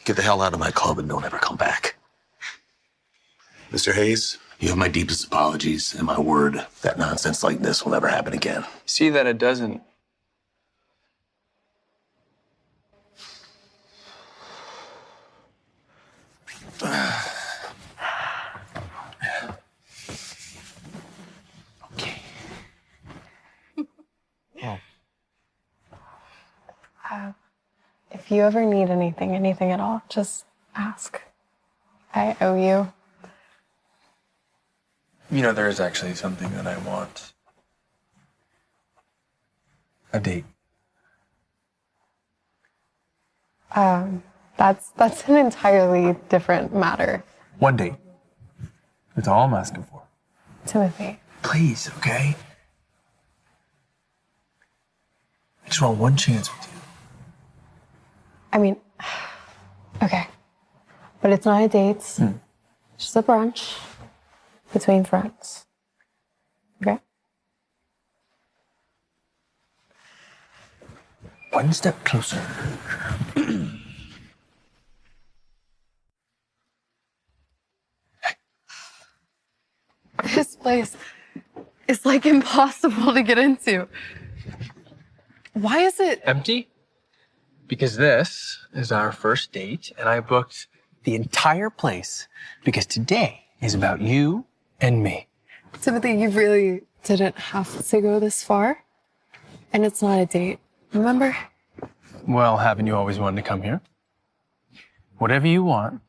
Get the hell out of my club and don't ever come back. Mr. Hayes, you have my deepest apologies and my word that nonsense like this will never happen again. See that it doesn't. If you ever need anything at all, just ask. I owe you. There is actually something that I want. A date. That's an entirely different matter. One date. That's all I'm asking for. Timothy. Please, okay? I just want one chance with you. I mean, okay. But it's not a date. It's just a brunch between friends. Okay? One step closer. This place is like impossible to get into. Why is it Empty? Because this is our first date, and I booked the entire place because today is about you and me. Timothy, you really didn't have to go this far. And it's not a date, remember? Well, haven't you always wanted to come here? Whatever you want,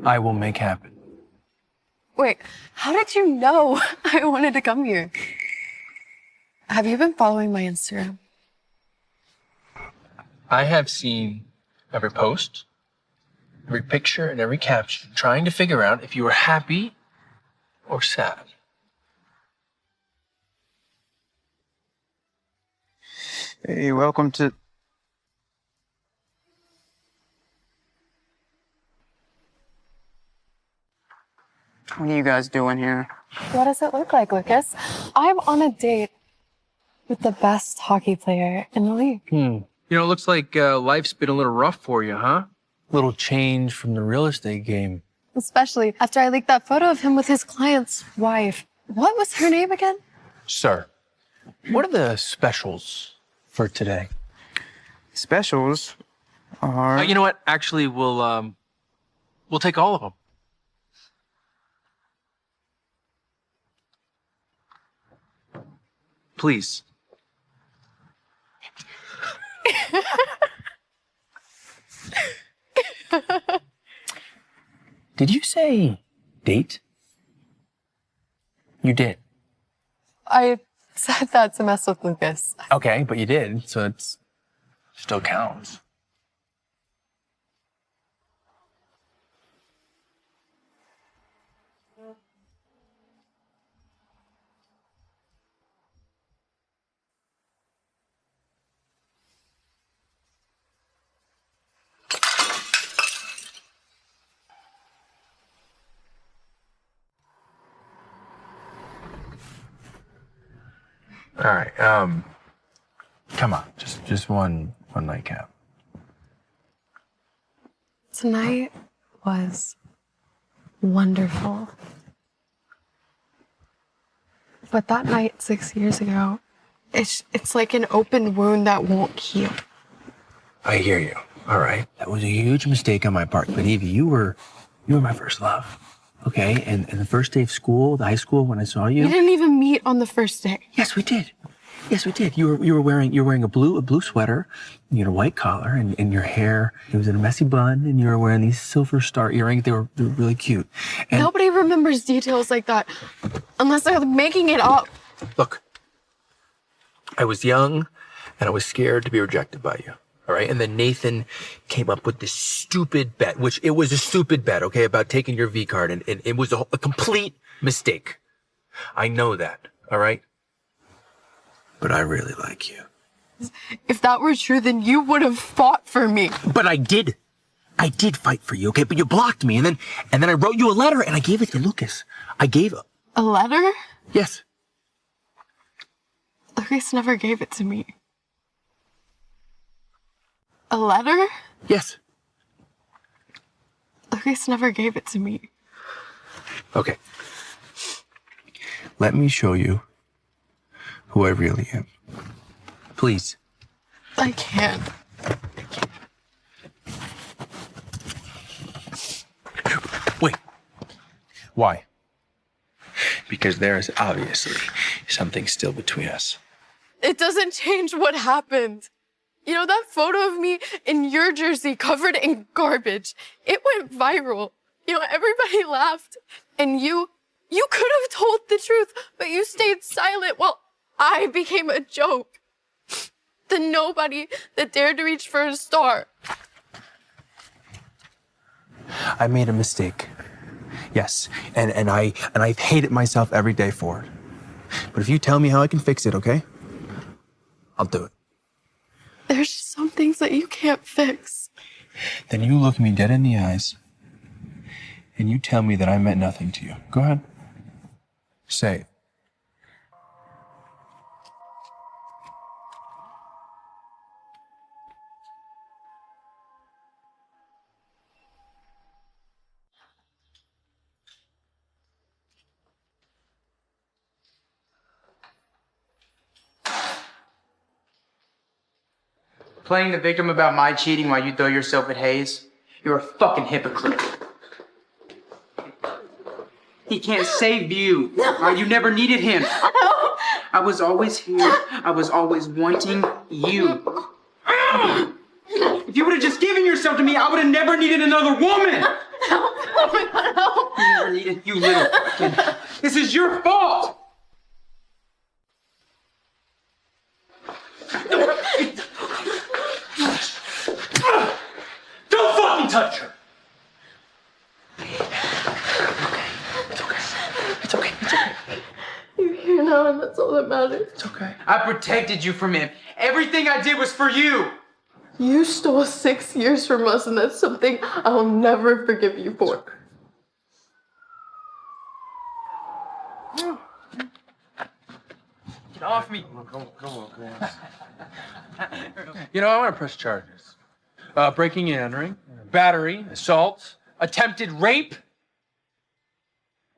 I will make happen. Wait, how did you know I wanted to come here? Have you been following my Instagram? I have seen every post, every picture, and every caption, trying to figure out if you were happy or sad. Hey, welcome to... What are you guys doing here? What does it look like, Lucas? I'm on a date with the best hockey player in the league. It looks like life's been a little rough for you, huh? Little change from the real estate game. Especially after I leaked that photo of him with his client's wife. What was her name again? Sir, what are the specials for today? Specials are... You know what? Actually, we'll take all of them. Please. Did you say date? You did. I said that to mess with Lucas. Okay, but you did, so it still counts. All right. Come on, just one nightcap. Tonight was wonderful. But that night 6 years ago, it's like an open wound that won't heal. I hear you. All right. That was a huge mistake on my part. But Evie, you were my first love. Okay? And the first day of school, the high school, when I saw you. We didn't even meet on the first day. Yes, we did. Yes, we did. You were wearing a blue sweater, you had a white collar, and your hair, it was in a messy bun, and you were wearing these silver star earrings. They were really cute. And Nobody remembers details like that unless they're making it up. look, I was young and I was scared to be rejected by you. All right. And then Nathan came up with this stupid bet, which it was a stupid bet, okay, about taking your V card. And it was a complete mistake. I know that. All right. But I really like you. If that were true, then you would have fought for me. But I did. I did fight for you, okay? But you blocked me. And then I wrote you a letter and I gave it to Lucas. A letter? Yes. Lucas never gave it to me. A letter? Yes. Lucas never gave it to me. Okay. Let me show you who I really am. Please. I can't. Wait. Why? Because there is obviously something still between us. It doesn't change what happened. You know, that photo of me in your jersey covered in garbage, it went viral. You know, everybody laughed. And you could have told the truth, but you stayed silent while I became a joke. The nobody that dared to reach for a star. I made a mistake. Yes, and I've hated myself every day for it. But if you tell me how I can fix it, okay? I'll do it. There's just some things that you can't fix. Then you look me dead in the eyes and you tell me that I meant nothing to you. Go ahead. Say it. Playing the victim about my cheating while you throw yourself at Hayes, you're a fucking hypocrite. He can't save you. Right? You never needed him. I was always here. I was always wanting you. If you would have just given yourself to me, I would have never needed another woman. Oh my God, help. You never needed you little fucking. This is your fault. Don't fucking touch her! It's okay. You're here now, and that's all that matters. It's okay. I protected you from him. Everything I did was for you. You stole 6 years from us, and that's something I'll never forgive you for. Get off me. Come on. You know, I want to press charges. Breaking and entering, battery, assault, attempted rape.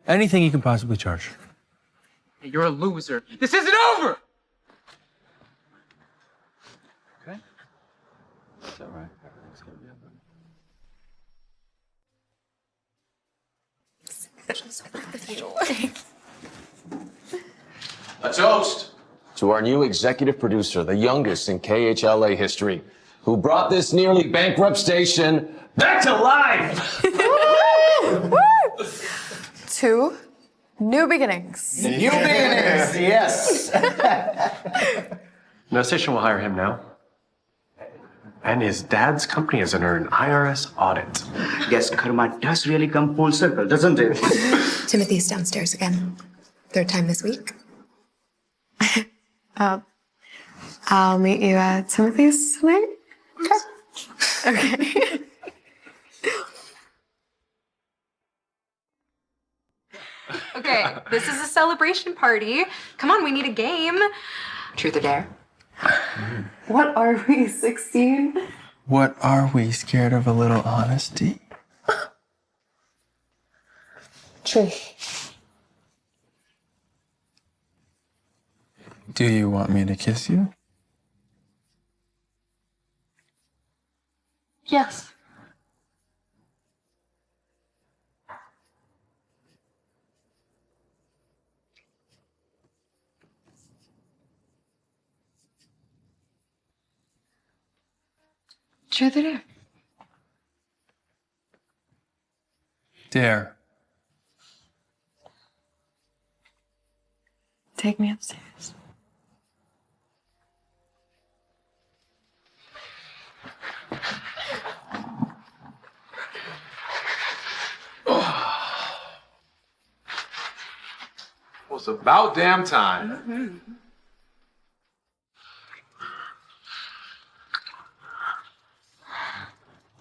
Anything you can possibly charge. Hey, you're a loser. This isn't over! Okay. It's all right. Everything's gonna be okay. A toast to our new executive producer, the youngest in KHLA history, who brought this nearly bankrupt station back to life. To new beginnings. New beginnings, yes. No station will hire him now. And his dad's company is under an IRS audit. Guess karma does really come full circle, doesn't it? Timothy's downstairs again. Third time this week. I'll meet you at Timothy's tonight. Okay. Okay, this is a celebration party. Come on, we need a game. Truth or dare? What are we, 16? What are we, scared of a little honesty? Truth. Do you want me to kiss you? Yes. Truth or dare? Dare. Take me upstairs. Well, it's about damn time.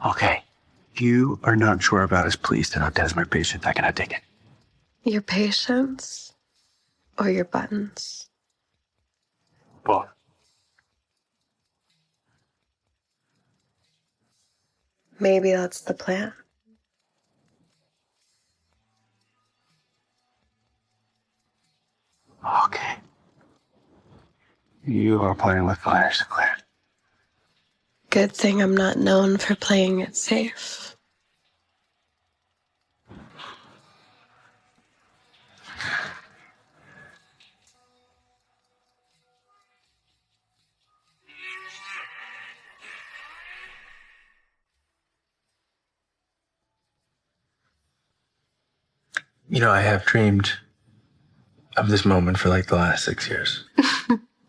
Okay. You are not sure about his pleas to not as my patient. I cannot take it. Your patience or your buttons? Both. Maybe that's the plan. Okay. You are playing with fire, Sinclair. Good thing I'm not known for playing it safe. You know, I have dreamed of this moment for like the last 6 years.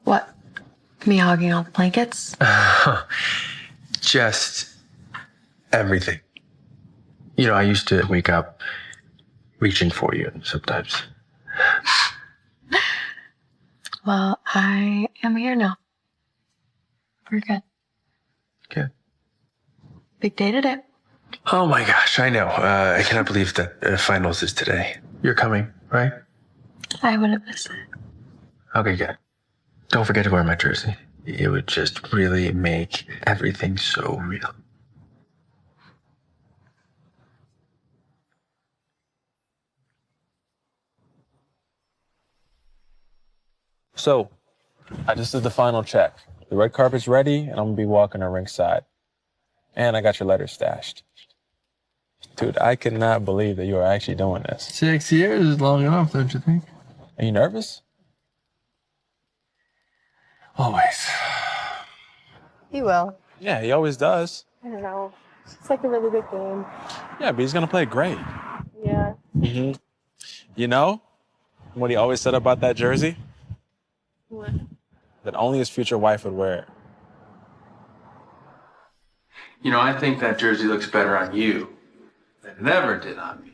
What? Me hogging all the blankets? Just everything. You know, I used to wake up reaching for you sometimes. Well, I am here now. We're good. Good. Big day today. Oh my gosh, I know. I cannot believe that finals is today. You're coming, right? I wouldn't miss it. Okay, good. Don't forget to wear my jersey. It would just really make everything so real. So, I just did the final check. The red carpet's ready, and I'm gonna be walking to ringside. And I got your letter stashed. Dude, I cannot believe that you are actually doing this. 6 years is long enough, don't you think? Are you nervous? Always. He will. Yeah, he always does. I don't know. It's like a really good game. Yeah, but he's gonna play great. Yeah. Mm-hmm. You know what he always said about that jersey? What? That only his future wife would wear it. You know, I think that jersey looks better on you than it ever did on me.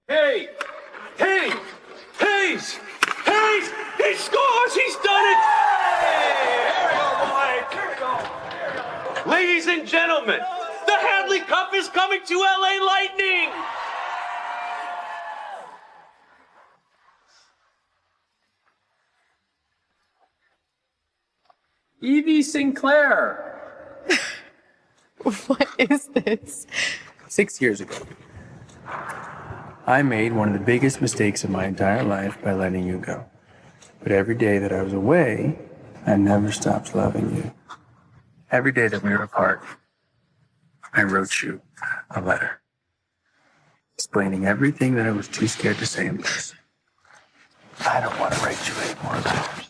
Hey! Hey! Hayes! Hayes! He scores! He's done it! Hey! There we go, boys! There we go! Ladies and gentlemen, the Hadley Cup is coming to LA Lightning! Evie Sinclair. What is this? 6 years ago, I made one of the biggest mistakes of my entire life by letting you go. But every day that I was away, I never stopped loving you. Every day that we were apart, I wrote you a letter explaining everything that I was too scared to say in person. I don't want to write you any more letters.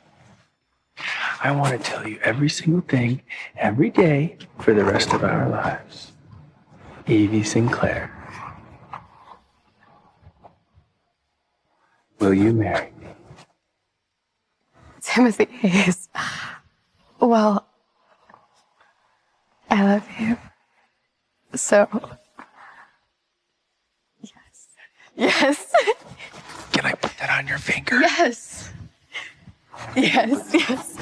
I want to tell you every single thing, every day, for the rest of our lives. Evie Sinclair. Will you marry me? Timothy Hayes. Well, I love you. So. Yes. Yes. Can I put that on your finger? Yes. Yes, yes.